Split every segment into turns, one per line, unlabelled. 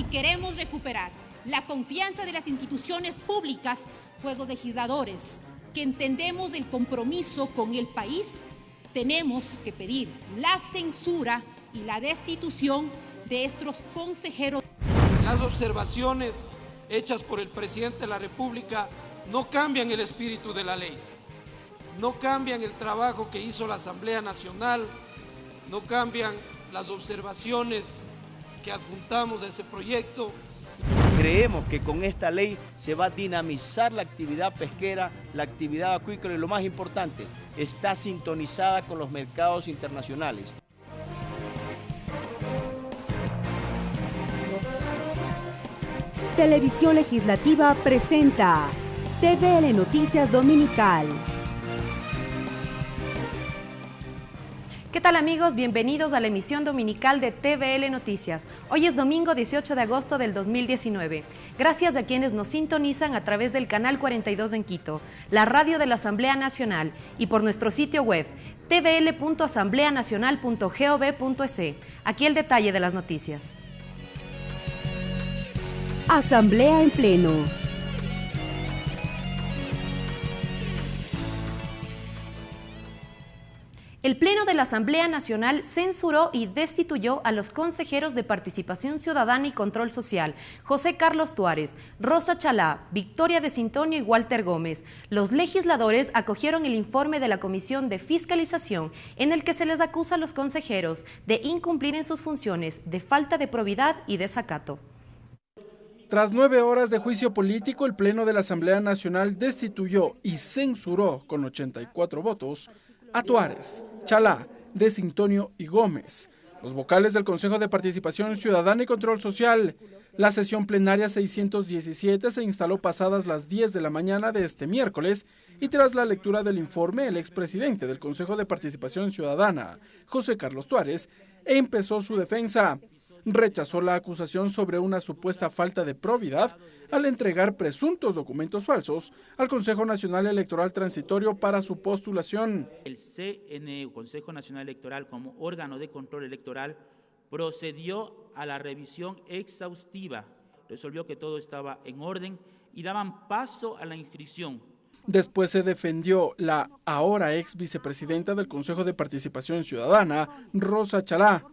Si queremos recuperar la confianza de las instituciones públicas, pues los legisladores que entendemos el compromiso con el país, tenemos que pedir la censura y la destitución de estos consejeros.
Las observaciones hechas por el presidente de la República no cambian el espíritu de la ley, no cambian el trabajo que hizo la Asamblea Nacional, no cambian las observaciones que adjuntamos a ese proyecto.
Creemos que con esta ley se va a dinamizar la actividad pesquera, la actividad acuícola y lo más importante, está sintonizada con los mercados internacionales.
Televisión Legislativa presenta TVL Noticias Dominical. ¿Qué tal amigos? Bienvenidos a la emisión dominical de TVL Noticias. Hoy es domingo 18 de agosto del 2019. Gracias a quienes nos sintonizan a través del canal 42 en Quito, la radio de la Asamblea Nacional y por nuestro sitio web tvl.asambleanacional.gov.es. Aquí el detalle de las noticias. Asamblea en pleno. El Pleno de la Asamblea Nacional censuró y destituyó a los consejeros de Participación Ciudadana y Control Social, José Carlos Tuárez, Rosa Chalá, Victoria de Sintonio y Walter Gómez. Los legisladores acogieron el informe de la Comisión de Fiscalización en el que se les acusa a los consejeros de incumplir en sus funciones, de falta de probidad y desacato.
Tras 9 horas de juicio político, el Pleno de la Asamblea Nacional destituyó y censuró con 84 votos a Tuárez, Chalá, de Sintonio y Gómez, los vocales del Consejo de Participación Ciudadana y Control Social. La sesión plenaria 617 se instaló pasadas las 10 de la mañana de este miércoles y tras la lectura del informe, el expresidente del Consejo de Participación Ciudadana, José Carlos Tuárez, empezó su defensa. Rechazó la acusación sobre una supuesta falta de probidad al entregar presuntos documentos falsos al Consejo Nacional Electoral Transitorio para su postulación.
El CNE, Consejo Nacional Electoral, como órgano de control electoral, procedió a la revisión exhaustiva, resolvió que todo estaba en orden y daban paso a la inscripción.
Después se defendió la ahora ex vicepresidenta del Consejo de Participación Ciudadana, Rosa Chalá.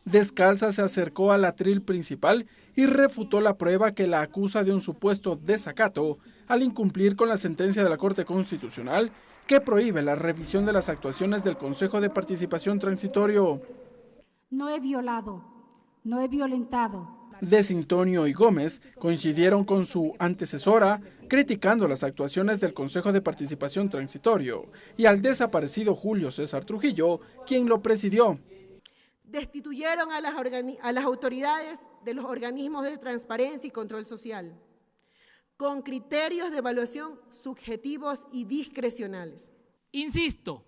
Descalza se acercó al atril principal y refutó la prueba que la acusa de un supuesto desacato al incumplir con la sentencia de la Corte Constitucional que prohíbe la revisión de las actuaciones del Consejo de Participación Transitorio.
No he violado, no he violentado.
De Sintonio y Gómez coincidieron con su antecesora criticando las actuaciones del Consejo de Participación Transitorio y al desaparecido Julio César Trujillo, quien lo presidió.
Destituyeron a las autoridades de los organismos de transparencia y control social, con criterios de evaluación subjetivos y discrecionales.
Insisto,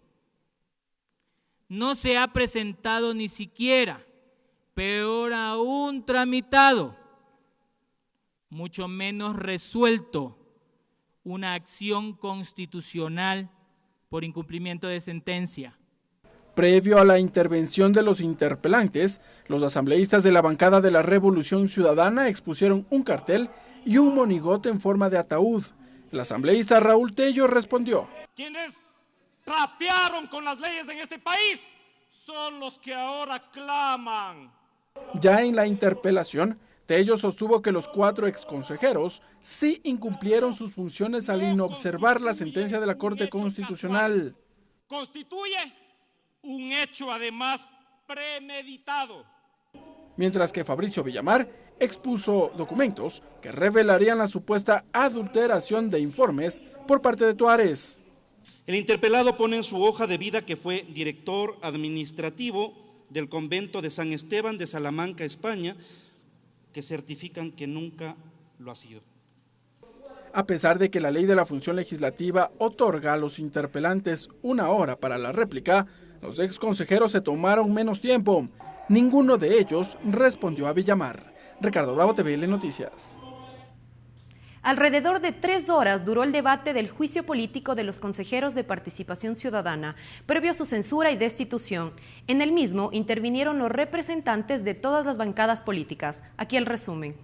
no se ha presentado ni siquiera, peor aún tramitado, mucho menos resuelto, una acción constitucional por incumplimiento de sentencia.
Previo a la intervención de los interpelantes, los asambleístas de la bancada de la Revolución Ciudadana expusieron un cartel y un monigote en forma de ataúd. El asambleísta Raúl Tello respondió:
quienes trapearon con las leyes en este país son los que ahora claman.
Ya en la interpelación, Tello sostuvo que los 4 exconsejeros sí incumplieron sus funciones al inobservar la sentencia de la Corte Constitucional.
Constituye un hecho además premeditado.
Mientras que Fabricio Villamar expuso documentos que revelarían la supuesta adulteración de informes por parte de Tuárez.
El interpelado pone en su hoja de vida que fue director administrativo del convento de San Esteban de Salamanca, España, que certifican que nunca lo ha sido.
A pesar de que la ley de la función legislativa otorga a los interpelantes 1 hora para la réplica, los ex consejeros se tomaron menos tiempo. Ninguno de ellos respondió a Villamar. Ricardo Bravo, TVL Noticias.
Alrededor de 3 horas duró el debate del juicio político de los consejeros de Participación Ciudadana, previo a su censura y destitución. En el mismo intervinieron los representantes de todas las bancadas políticas. Aquí el resumen.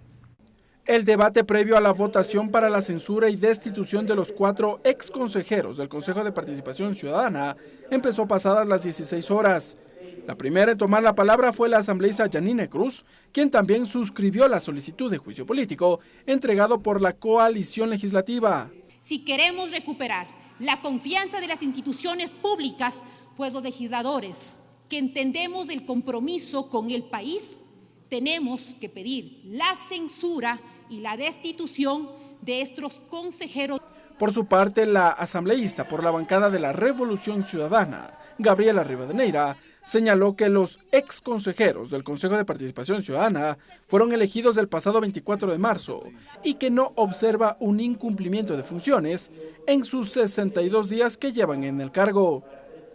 El debate previo a la votación para la censura y destitución de los 4 exconsejeros del Consejo de Participación Ciudadana empezó pasadas las 16 horas. La primera en tomar la palabra fue la asambleísta Yanine Cruz, quien también suscribió la solicitud de juicio político entregado por la coalición legislativa.
Si queremos recuperar la confianza de las instituciones públicas, pues los legisladores que entendemos del compromiso con el país, tenemos que pedir la censura y la destitución de estos consejeros.
Por su parte, la asambleísta por la bancada de la Revolución Ciudadana, Gabriela Rivadeneira, señaló que los exconsejeros del Consejo de Participación Ciudadana fueron elegidos el pasado 24 de marzo y que no observa un incumplimiento de funciones en sus 62 días que llevan en el cargo.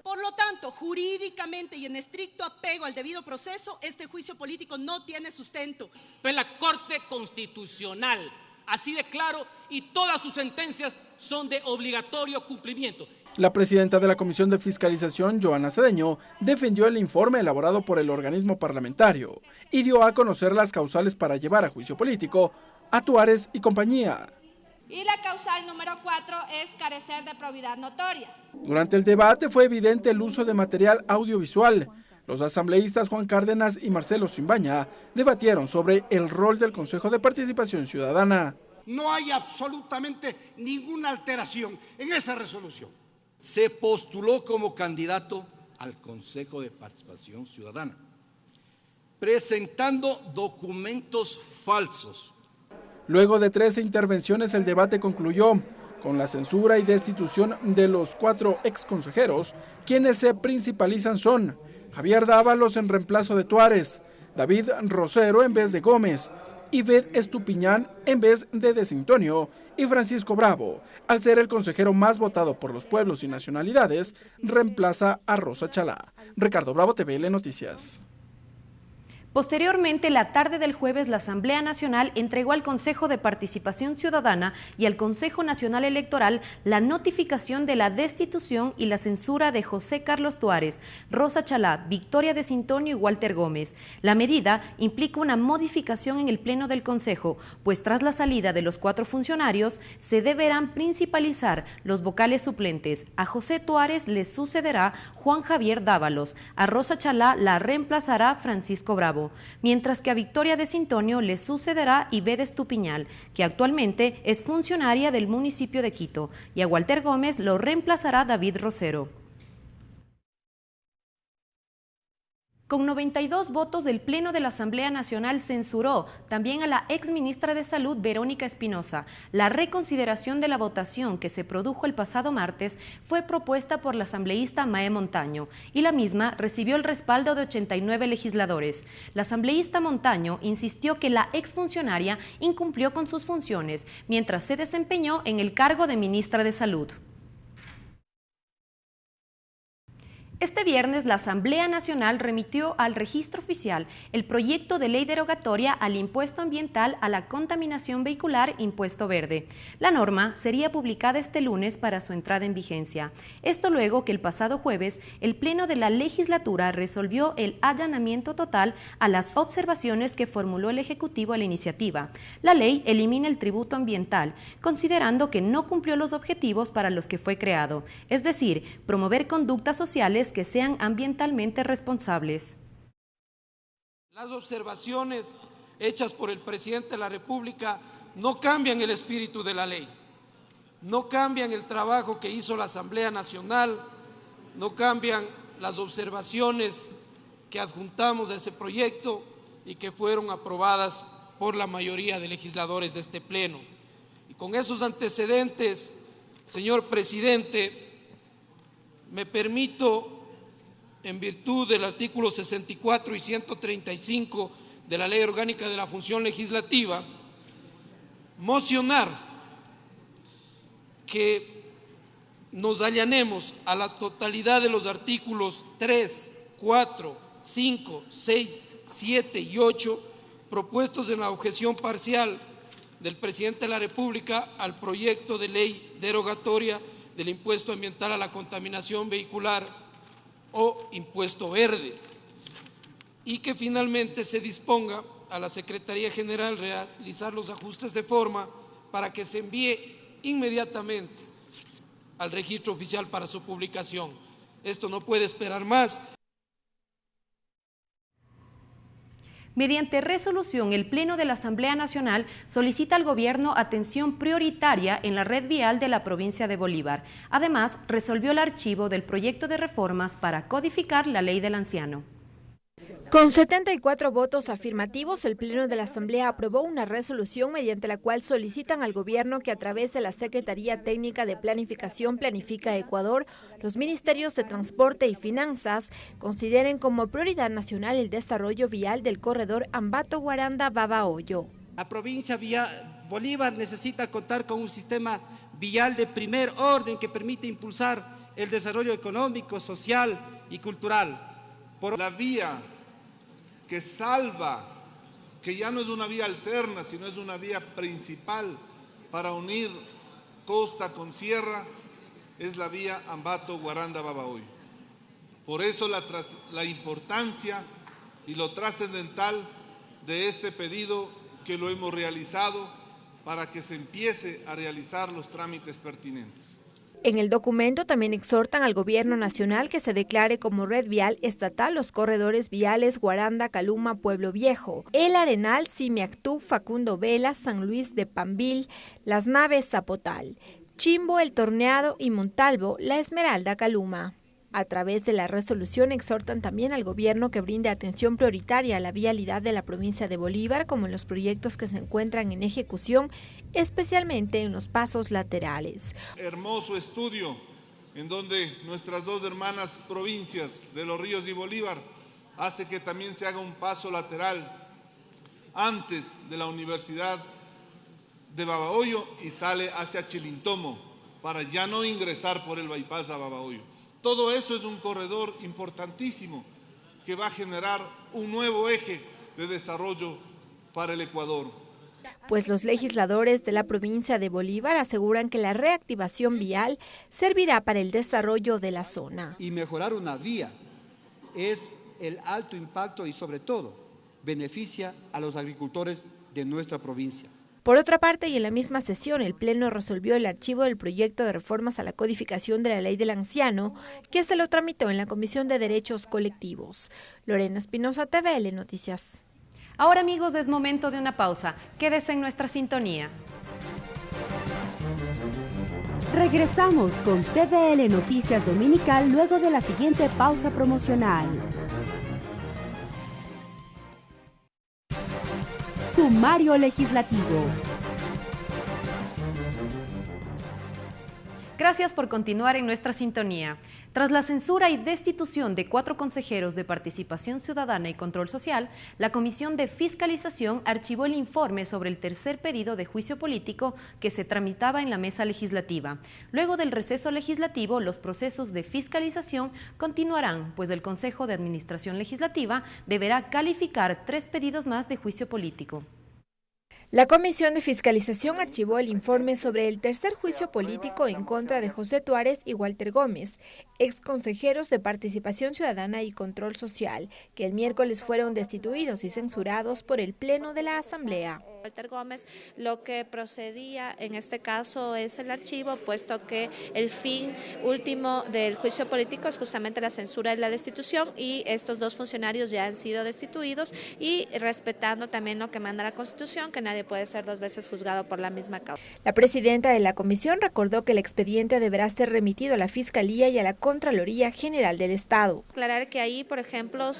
Por lo tanto, jurídicamente y en estricto apego al debido proceso, este juicio político no tiene sustento.
Pues la Corte Constitucional, así de claro, y todas sus sentencias son de obligatorio cumplimiento.
La presidenta de la Comisión de Fiscalización, Joana Cedeño, defendió el informe elaborado por el organismo parlamentario y dio a conocer las causales para llevar a juicio político a Tuárez y compañía.
Y la causal número 4 es carecer de probidad notoria.
Durante el debate fue evidente el uso de material audiovisual. Los asambleístas Juan Cárdenas y Marcelo Simbaña debatieron sobre el rol del Consejo de Participación Ciudadana.
No hay absolutamente ninguna alteración en esa resolución.
Se postuló como candidato al Consejo de Participación Ciudadana, presentando documentos falsos.
Luego de 13 intervenciones, el debate concluyó con la censura y destitución de los 4 exconsejeros, quienes se principalizan son Javier Dávalos en reemplazo de Tuárez, David Rosero en vez de Gómez, Ivette Estupiñán en vez de Sintonio y Francisco Bravo. Al ser el consejero más votado por los pueblos y nacionalidades, reemplaza a Rosa Chalá. Ricardo Bravo, TVL Noticias.
Posteriormente, la tarde del jueves, la Asamblea Nacional entregó al Consejo de Participación Ciudadana y al Consejo Nacional Electoral la notificación de la destitución y la censura de José Carlos Tuárez, Rosa Chalá, Victoria de Sintonio y Walter Gómez. La medida implica una modificación en el Pleno del Consejo, pues tras la salida de los 4 funcionarios, se deberán principalizar los vocales suplentes. A José Tuárez le sucederá Juan Javier Dávalos, a Rosa Chalá la reemplazará Francisco Bravo, mientras que a Victoria de Sintonio le sucederá Ivette Estupiñán, que actualmente es funcionaria del municipio de Quito, y a Walter Gómez lo reemplazará David Rosero. Con 92 votos, el Pleno de la Asamblea Nacional censuró también a la exministra de Salud, Verónica Espinosa. La reconsideración de la votación que se produjo el pasado martes fue propuesta por la asambleísta Mae Montaño y la misma recibió el respaldo de 89 legisladores. La asambleísta Montaño insistió que la exfuncionaria incumplió con sus funciones mientras se desempeñó en el cargo de ministra de Salud. Este viernes, la Asamblea Nacional remitió al registro oficial el proyecto de ley derogatoria al impuesto ambiental a la contaminación vehicular impuesto verde. La norma sería publicada este lunes para su entrada en vigencia. Esto luego que el pasado jueves el Pleno de la Legislatura resolvió el allanamiento total a las observaciones que formuló el Ejecutivo a la iniciativa. La ley elimina el tributo ambiental, considerando que no cumplió los objetivos para los que fue creado, es decir, promover conductas sociales que sean ambientalmente responsables.
Las observaciones hechas por el presidente de la República no cambian el espíritu de la ley, no cambian el trabajo que hizo la Asamblea Nacional, no cambian las observaciones que adjuntamos a ese proyecto y que fueron aprobadas por la mayoría de legisladores de este Pleno. Y con esos antecedentes, señor presidente, me permito, en virtud del artículo 64 y 135 de la Ley Orgánica de la Función Legislativa, mocionar que nos allanemos a la totalidad de los artículos 3, 4, 5, 6, 7 y 8 propuestos en la objeción parcial del presidente de la República al proyecto de ley derogatoria del impuesto ambiental a la contaminación vehicular o impuesto verde, y que finalmente se disponga a la Secretaría General realizar los ajustes de forma para que se envíe inmediatamente al registro oficial para su publicación. Esto no puede esperar más.
Mediante resolución, el Pleno de la Asamblea Nacional solicita al Gobierno atención prioritaria en la red vial de la provincia de Bolívar. Además, resolvió el archivo del proyecto de reformas para codificar la Ley del Anciano.
Con 74 votos afirmativos, el Pleno de la Asamblea aprobó una resolución mediante la cual solicitan al Gobierno que a través de la Secretaría Técnica de Planificación Planifica Ecuador, los Ministerios de Transporte y Finanzas consideren como prioridad nacional el desarrollo vial del corredor Ambato-Guaranda-Babahoyo.
La provincia de Bolívar necesita contar con un sistema vial de primer orden que permite impulsar el desarrollo económico, social y cultural.
Por la vía que salva, que ya no es una vía alterna, sino es una vía principal para unir costa con sierra, es la vía Ambato-Guaranda-Babahoyo. Por eso la importancia y lo trascendental de este pedido que lo hemos realizado para que se empiece a realizar los trámites pertinentes.
En el documento también exhortan al Gobierno Nacional que se declare como red vial estatal los corredores viales Guaranda, Caluma, Pueblo Viejo, El Arenal, Simiactú, Facundo Vela, San Luis de Pambil, Las Naves, Zapotal, Chimbo, El Torneado y Montalvo, La Esmeralda, Caluma. A través de la resolución exhortan también al Gobierno que brinde atención prioritaria a la vialidad de la provincia de Bolívar, como en los proyectos que se encuentran en ejecución, especialmente en los pasos laterales.
Hermoso estudio en donde nuestras dos hermanas provincias de Los Ríos y Bolívar hace que también se haga un paso lateral antes de la Universidad de Babahoyo y sale hacia Chilintomo para ya no ingresar por el bypass a Babahoyo. Todo eso es un corredor importantísimo que va a generar un nuevo eje de desarrollo para el Ecuador.
Pues los legisladores de la provincia de Bolívar aseguran que la reactivación vial servirá para el desarrollo de la zona.
Y mejorar una vía es el alto impacto y sobre todo beneficia a los agricultores de nuestra provincia.
Por otra parte, y en la misma sesión, el Pleno resolvió el archivo del proyecto de reformas a la codificación de la Ley del Anciano, que se lo tramitó en la Comisión de Derechos Colectivos. Lorena Espinosa, TVL Noticias.
Ahora, amigos, es momento de una pausa. Quédese en nuestra sintonía.
Regresamos con TVL Noticias Dominical luego de la siguiente pausa promocional. Sumario legislativo.
Gracias por continuar en nuestra sintonía. Tras la censura y destitución de 4 consejeros de Participación Ciudadana y Control Social, la Comisión de Fiscalización archivó el informe sobre el tercer pedido de juicio político que se tramitaba en la mesa legislativa. Luego del receso legislativo, los procesos de fiscalización continuarán, pues el Consejo de Administración Legislativa deberá calificar 3 pedidos más de juicio político.
La Comisión de Fiscalización archivó el informe sobre el tercer juicio político en contra de José Tuárez y Walter Gómez, ex consejeros de Participación Ciudadana y Control Social, que el miércoles fueron destituidos y censurados por el Pleno de la Asamblea.
Walter Gómez, lo que procedía en este caso es el archivo, puesto que el fin último del juicio político es justamente la censura y la destitución, y estos 2 funcionarios ya han sido destituidos, y respetando también lo que manda la Constitución, que nadie puede ser 2 veces juzgado por la misma causa.
La presidenta de la comisión recordó que el expediente deberá ser remitido a la Fiscalía y a la Contraloría General del Estado.
Aclarar que ahí, por ejemplo,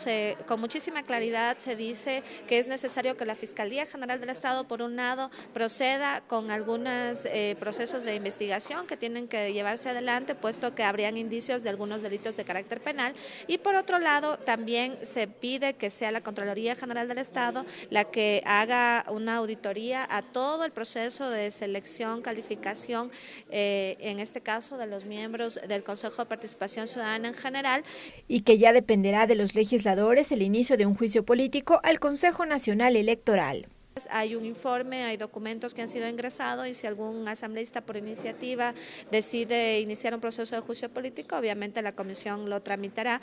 con muchísima claridad se dice que es necesario que la Fiscalía General del Estado, por un lado, proceda con algunos procesos de investigación que tienen que llevarse adelante, puesto que habrían indicios de algunos delitos de carácter penal, y por otro lado también se pide que sea la Contraloría General del Estado la que haga una auditoría a todo el proceso de selección, calificación, en este caso de los miembros del Consejo de Participación Ciudadana en general.
Y que ya dependerá de los legisladores el inicio de un juicio político al Consejo Nacional Electoral.
Hay un informe, hay documentos que han sido ingresados y si algún asambleísta por iniciativa decide iniciar un proceso de juicio político, obviamente la comisión lo tramitará.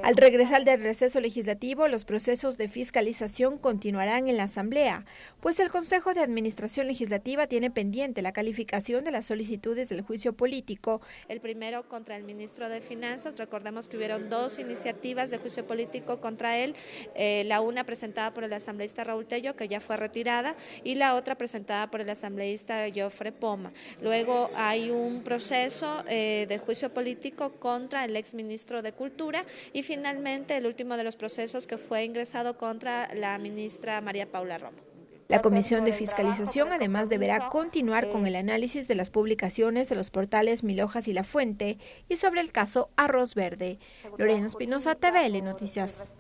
Al regresar del receso legislativo, los procesos de fiscalización continuarán en la Asamblea, pues el Consejo de Administración Legislativa tiene pendiente la calificación de las solicitudes del juicio político.
El primero contra el ministro de Finanzas, recordemos que hubieron 2 iniciativas de juicio político contra él, la una presentada por el asambleísta Raúl Tello, que ya fue retirada, y la otra presentada por el asambleísta Jofre Poma. Luego hay un proceso de juicio político contra el exministro de Cultura y finalmente el último de los procesos que fue ingresado contra la ministra María Paula Romo.
La Comisión de Fiscalización además deberá continuar con el análisis de las publicaciones de los portales Mil Hojas y La Fuente y sobre el caso Arroz Verde. Lorena Espinosa, TVL Noticias.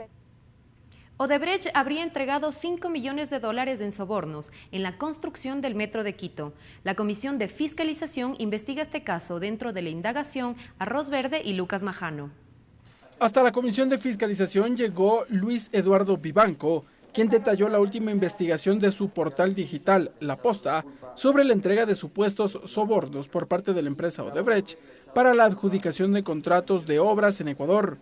Odebrecht habría entregado $5 millones en sobornos en la construcción del Metro de Quito. La Comisión de Fiscalización investiga este caso dentro de la indagación Arroz Verde y Lucas Majano.
Hasta la Comisión de Fiscalización llegó Luis Eduardo Vivanco, quien detalló la última investigación de su portal digital, La Posta, sobre la entrega de supuestos sobornos por parte de la empresa Odebrecht para la adjudicación de contratos de obras en Ecuador.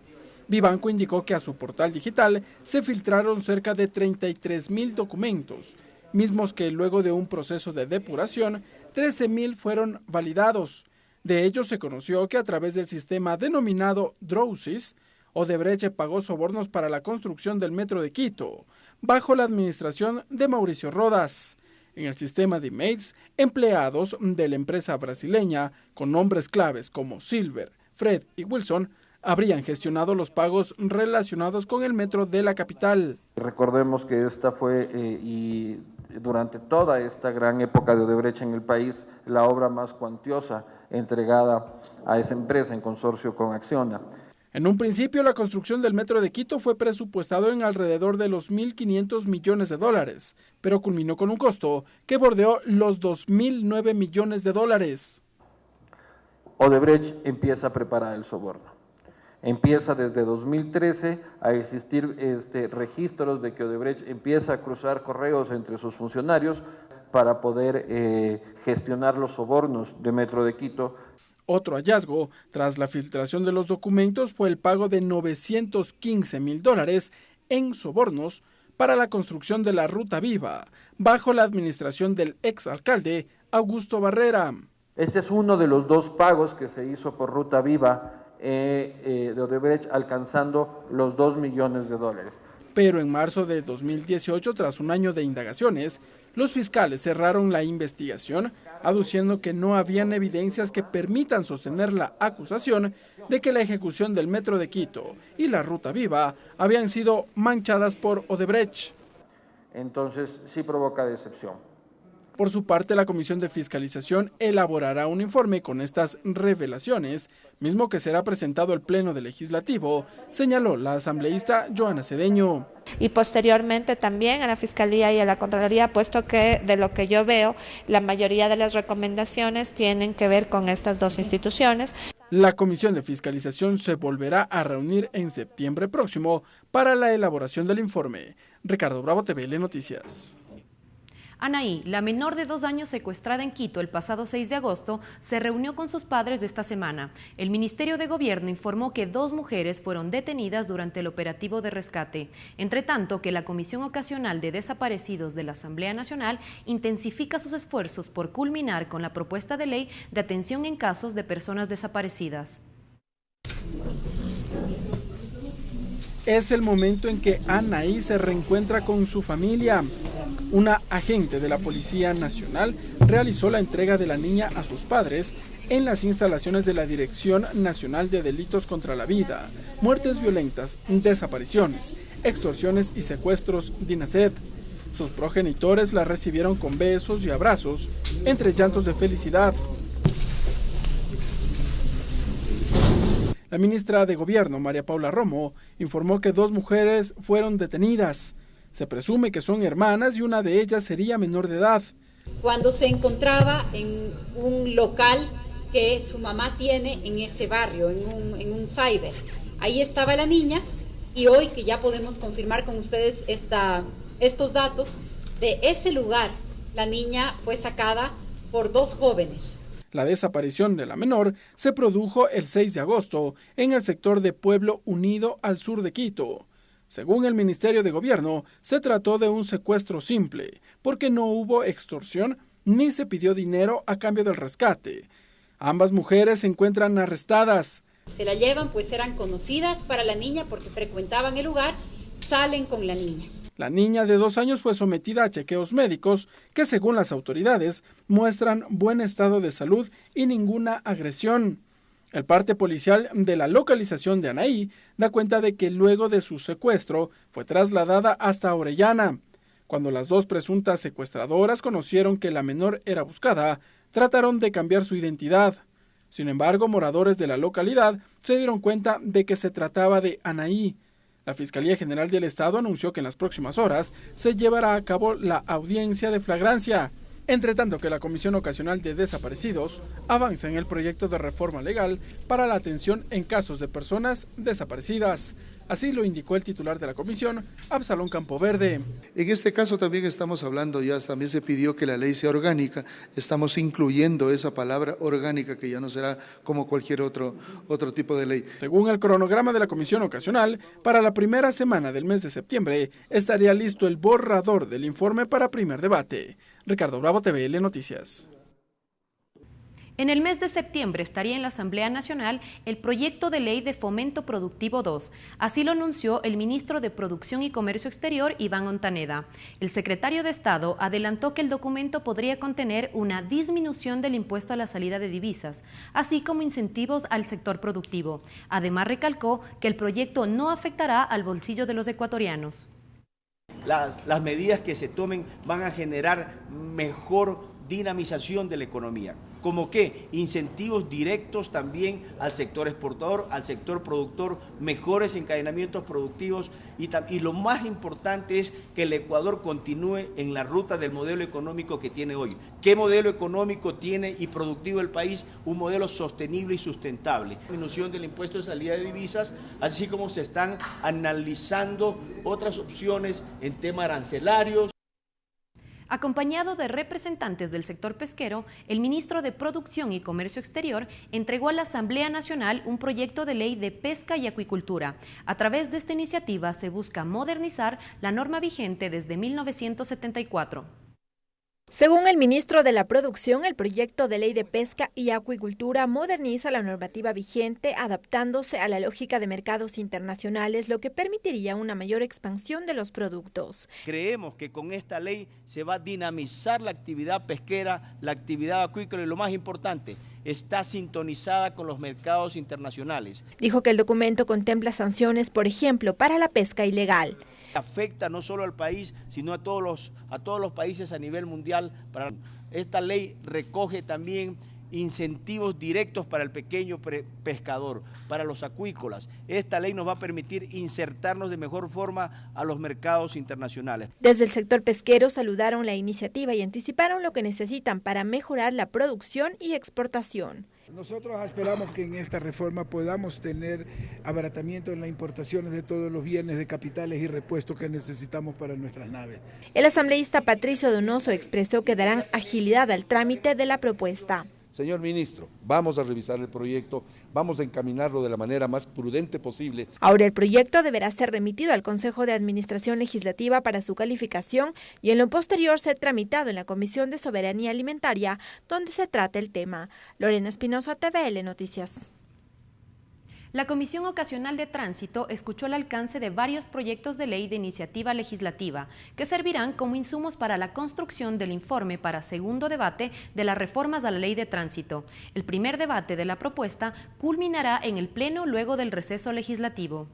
Vivanco indicó que a su portal digital se filtraron cerca de 33.000 documentos, mismos que luego de un proceso de depuración, 13.000 fueron validados. De ellos se conoció que a través del sistema denominado Drowsys, Odebrecht pagó sobornos para la construcción del Metro de Quito, bajo la administración de Mauricio Rodas. En el sistema de emails, empleados de la empresa brasileña, con nombres claves como Silver, Fred y Wilson, habrían gestionado los pagos relacionados con el metro de la capital.
Recordemos que esta fue, y durante toda esta gran época de Odebrecht en el país, la obra más cuantiosa entregada a esa empresa en consorcio con Acciona.
En un principio, la construcción del Metro de Quito fue presupuestado en alrededor de los $1.500 millones, pero culminó con un costo que bordeó los $2.009 millones.
Odebrecht empieza a preparar el soborno. Empieza desde 2013 a existir registros de que Odebrecht empieza a cruzar correos entre sus funcionarios para poder gestionar los sobornos de Metro de Quito.
Otro hallazgo, tras la filtración de los documentos, fue el pago de $915.000 en sobornos para la construcción de la Ruta Viva, bajo la administración del exalcalde Augusto Barrera.
Este es uno de los 2 pagos que se hizo por Ruta Viva de Odebrecht, alcanzando los $2 millones.
Pero en marzo de 2018, tras un año de indagaciones, los fiscales cerraron la investigación, aduciendo que no habían evidencias que permitan sostener la acusación de que la ejecución del Metro de Quito y la Ruta Viva habían sido manchadas por Odebrecht.
Entonces, sí provoca decepción.
Por su parte, la Comisión de Fiscalización elaborará un informe con estas revelaciones, mismo que será presentado al Pleno del Legislativo, señaló la asambleísta Joana Cedeño.
Y posteriormente también a la Fiscalía y a la Contraloría, puesto que de lo que yo veo, la mayoría de las recomendaciones tienen que ver con estas 2 instituciones.
La Comisión de Fiscalización se volverá a reunir en septiembre próximo para la elaboración del informe. Ricardo Bravo, TVL Noticias.
Anaí, la menor de 2 años secuestrada en Quito el pasado 6 de agosto, se reunió con sus padres de esta semana. El Ministerio de Gobierno informó que 2 mujeres fueron detenidas durante el operativo de rescate. Entre tanto, que la Comisión Ocasional de Desaparecidos de la Asamblea Nacional intensifica sus esfuerzos por culminar con la propuesta de ley de atención en casos de personas desaparecidas.
Es el momento en que Anaí se reencuentra con su familia. Una agente de la Policía Nacional realizó la entrega de la niña a sus padres en las instalaciones de la Dirección Nacional de Delitos contra la Vida, Muertes Violentas, Desapariciones, Extorsiones y Secuestros DINASED. Sus progenitores la recibieron con besos y abrazos, entre llantos de felicidad. La ministra de Gobierno, María Paula Romo, informó que 2 mujeres fueron detenidas. Se presume que son hermanas y una de ellas sería menor de edad.
Cuando se encontraba en un local que su mamá tiene en ese barrio, en un cyber. Ahí estaba la niña y hoy que ya podemos confirmar con ustedes estos datos, De ese lugar, la niña fue sacada por 2 jóvenes.
La desaparición de la menor se produjo el 6 de agosto en el sector de Pueblo Unido al sur de Quito. Según el Ministerio de Gobierno, se trató de un secuestro simple, porque no hubo extorsión ni se pidió dinero a cambio del rescate. Ambas mujeres se encuentran arrestadas.
Se la llevan, pues eran conocidas para la niña porque frecuentaban el lugar, salen con la niña.
La niña de 2 años fue sometida a chequeos médicos que, según las autoridades, muestran buen estado de salud y ninguna agresión. El parte policial de la localización de Anaí da cuenta de que luego de su secuestro fue trasladada hasta Orellana. Cuando las 2 presuntas secuestradoras conocieron que la menor era buscada, trataron de cambiar su identidad. Sin embargo, moradores de la localidad se dieron cuenta de que se trataba de Anaí. La Fiscalía General del Estado anunció que en las próximas horas se llevará a cabo la audiencia de flagrancia, entre tanto que la Comisión Ocasional de Desaparecidos avanza en el proyecto de reforma legal para la atención en casos de personas desaparecidas. Así lo indicó el titular de la comisión, Absalón Campoverde.
En este caso también estamos hablando, ya también se pidió que la ley sea orgánica, estamos incluyendo esa palabra orgánica que ya no será como cualquier otro tipo de ley.
Según el cronograma de la Comisión Ocasional, para la primera semana del mes de septiembre estaría listo el borrador del informe para primer debate. Ricardo Bravo, TVL Noticias.
En el mes de septiembre estaría en la Asamblea Nacional el proyecto de ley de Fomento Productivo 2. Así lo anunció el ministro de Producción y Comercio Exterior, Iván Ontaneda. El secretario de Estado adelantó que el documento podría contener una disminución del impuesto a la salida de divisas, así como incentivos al sector productivo. Además, recalcó que el proyecto no afectará al bolsillo de los ecuatorianos.
Las medidas que se tomen van a generar mejor dinamización de la economía. ¿Como qué? Incentivos directos también al sector exportador, al sector productor, mejores encadenamientos productivos y lo más importante es que el Ecuador continúe en la ruta del modelo económico que tiene hoy. ¿Qué modelo económico tiene y productivo el país? Un modelo sostenible y sustentable. Disminución del impuesto de salida de divisas, así como se están analizando otras opciones en temas arancelarios.
Acompañado de representantes del sector pesquero, el ministro de Producción y Comercio Exterior entregó a la Asamblea Nacional un proyecto de ley de pesca y acuicultura. A través de esta iniciativa se busca modernizar la norma vigente desde 1974.
Según el ministro de la Producción, el proyecto de ley de pesca y acuicultura moderniza la normativa vigente adaptándose a la lógica de mercados internacionales, lo que permitiría una mayor expansión de los productos.
Creemos que con esta ley se va a dinamizar la actividad pesquera, la actividad acuícola y lo más importante, está sintonizada con los mercados internacionales.
Dijo que el documento contempla sanciones, por ejemplo, para la pesca ilegal.
Afecta no solo al país, sino a todos los países a nivel mundial. Esta ley recoge también incentivos directos para el pequeño pescador, para los acuícolas. Esta ley nos va a permitir insertarnos de mejor forma a los mercados internacionales.
Desde el sector pesquero saludaron la iniciativa y anticiparon lo que necesitan para mejorar la producción y exportación.
Nosotros esperamos que en esta reforma podamos tener abaratamiento en las importaciones de todos los bienes de capitales y repuestos que necesitamos para nuestras naves.
El asambleísta Patricio Donoso expresó que darán agilidad al trámite de la propuesta.
Señor ministro, vamos a revisar el proyecto, vamos a encaminarlo de la manera más prudente posible.
Ahora el proyecto deberá ser remitido al Consejo de Administración Legislativa para su calificación y en lo posterior ser tramitado en la Comisión de Soberanía Alimentaria, donde se trata el tema. Lorena Espinosa, TVL Noticias.
La Comisión Ocasional de Tránsito escuchó el alcance de varios proyectos de ley de iniciativa legislativa que servirán como insumos para la construcción del informe para segundo debate de las reformas a la Ley de Tránsito. El primer debate de la propuesta culminará en el Pleno luego del receso legislativo.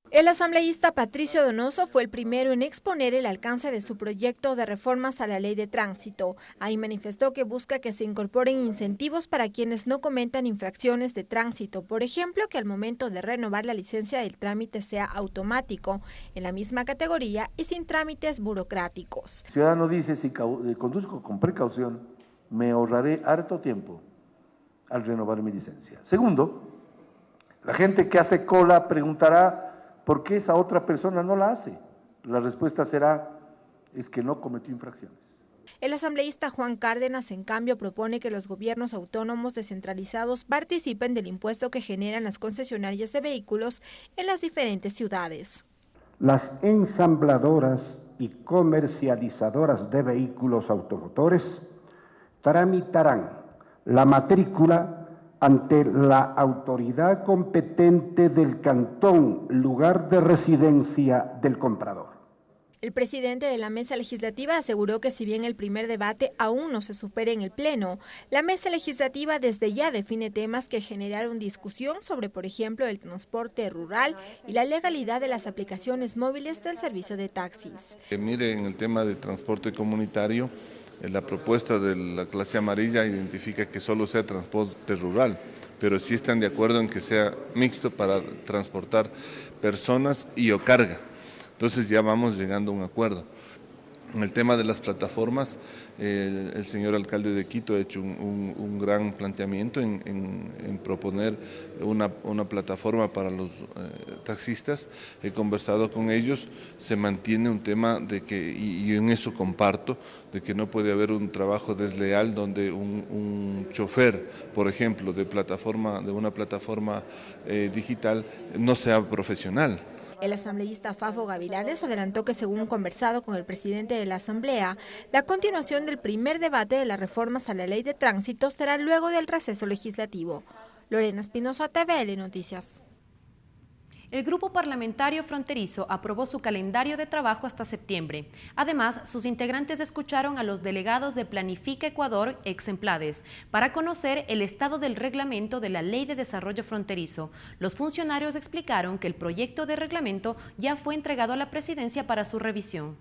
El asambleísta Patricio Donoso fue el primero en exponer el alcance de su proyecto de reformas a la Ley de Tránsito. Ahí manifestó que busca que se incorporen incentivos para quienes no cometan infracciones de tránsito. Por ejemplo, que al momento de renovar la licencia el trámite sea automático, en la misma categoría y sin trámites burocráticos.
El ciudadano dice, si conduzco con precaución, me ahorraré harto tiempo al renovar mi licencia. Segundo, la gente que hace cola preguntará, ¿por qué esa otra persona no la hace? La respuesta será,
es que no cometió infracciones.
El asambleísta Juan Cárdenas, en cambio, propone que los gobiernos autónomos descentralizados participen del impuesto que generan las concesionarias de vehículos en las diferentes ciudades.
Las ensambladoras y comercializadoras de vehículos automotores tramitarán la matrícula ante la autoridad competente del cantón, lugar de residencia del comprador.
El presidente de la mesa legislativa aseguró que si bien el primer debate aún no se supera en el Pleno, la mesa legislativa desde ya define temas que generaron discusión sobre, por ejemplo, el transporte rural y la legalidad de las aplicaciones móviles del servicio de taxis.
Mire, en el tema de transporte comunitario, la propuesta de la clase amarilla identifica que solo sea transporte rural, pero sí están de acuerdo en que sea mixto para transportar personas y o carga. Entonces ya vamos llegando a un acuerdo. En el tema de las plataformas, el señor alcalde de Quito ha hecho un gran planteamiento en proponer una plataforma para los taxistas. He conversado con ellos, se mantiene un tema de que, y en eso comparto, de que no puede haber un trabajo desleal donde un chofer, por ejemplo, de una plataforma digital, no sea profesional.
El asambleísta Fafo Gavilanes adelantó que, según conversado con el presidente de la Asamblea, la continuación del primer debate de las reformas a la ley de tránsito será luego del receso legislativo. Lorena Espinosa, TVL Noticias.
El Grupo Parlamentario Fronterizo aprobó su calendario de trabajo hasta septiembre. Además, sus integrantes escucharon a los delegados de Planifica Ecuador, ex-Emplades, para conocer el estado del reglamento de la Ley de Desarrollo Fronterizo. Los funcionarios explicaron que el proyecto de reglamento ya fue entregado a la presidencia para su revisión.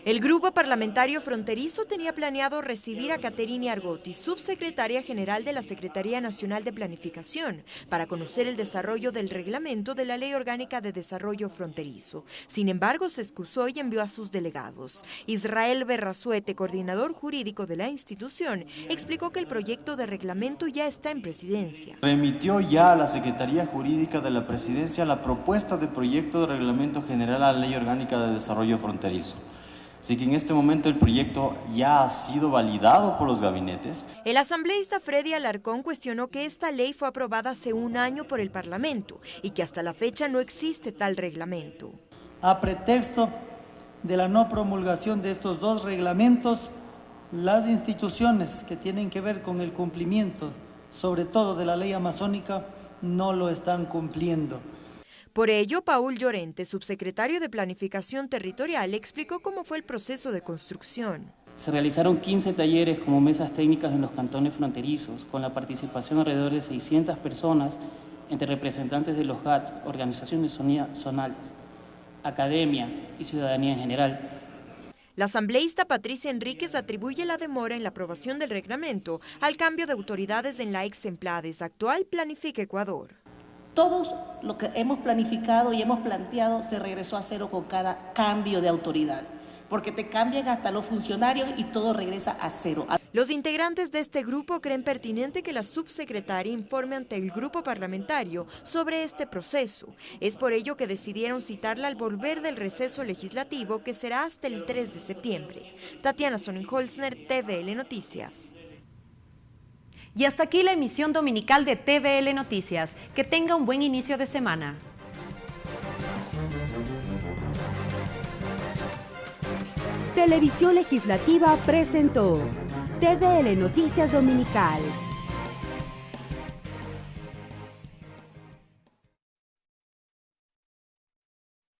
El Grupo Parlamentario Fronterizo tenía planeado recibir a Caterine Argotti, subsecretaria general de la Secretaría Nacional de Planificación, para conocer el desarrollo del reglamento de la Ley Orgánica de Desarrollo Fronterizo. Sin embargo, se excusó y envió a sus delegados. Israel Berrazuete, coordinador jurídico de la institución, explicó que el proyecto de reglamento ya está en presidencia.
Remitió ya a la Secretaría Jurídica de la Presidencia la propuesta de proyecto de reglamento general a la Ley Orgánica de Desarrollo Fronterizo. Así que en este momento el proyecto ya ha sido validado por los gabinetes.
El asambleísta Freddy Alarcón cuestionó que esta ley fue aprobada hace un año por el Parlamento y que hasta la fecha no existe tal reglamento.
A pretexto de la no promulgación de estos dos reglamentos, las instituciones que tienen que ver con el cumplimiento, sobre todo de la ley amazónica, no lo están cumpliendo.
Por ello, Paul Llorente, subsecretario de Planificación Territorial, explicó cómo fue el proceso de construcción.
Se realizaron 15 talleres como mesas técnicas en los cantones fronterizos, con la participación alrededor de 600 personas, entre representantes de los GATS, organizaciones zonales, academia y ciudadanía en general.
La asambleísta Patricia Enríquez atribuye la demora en la aprobación del reglamento al cambio de autoridades en la ex-Emplades, actual Planifica Ecuador.
Todo lo que hemos planificado y hemos planteado se regresó a cero con cada cambio de autoridad, porque te cambian hasta los funcionarios y todo regresa a cero.
Los integrantes de este grupo creen pertinente que la subsecretaria informe ante el grupo parlamentario sobre este proceso. Es por ello que decidieron citarla al volver del receso legislativo, que será hasta el 3 de septiembre. Tatiana Sonnenholzner, TVL Noticias.
Y hasta aquí la emisión dominical de TVL Noticias. Que tenga un buen inicio de semana.
Televisión Legislativa presentó TVL Noticias Dominical.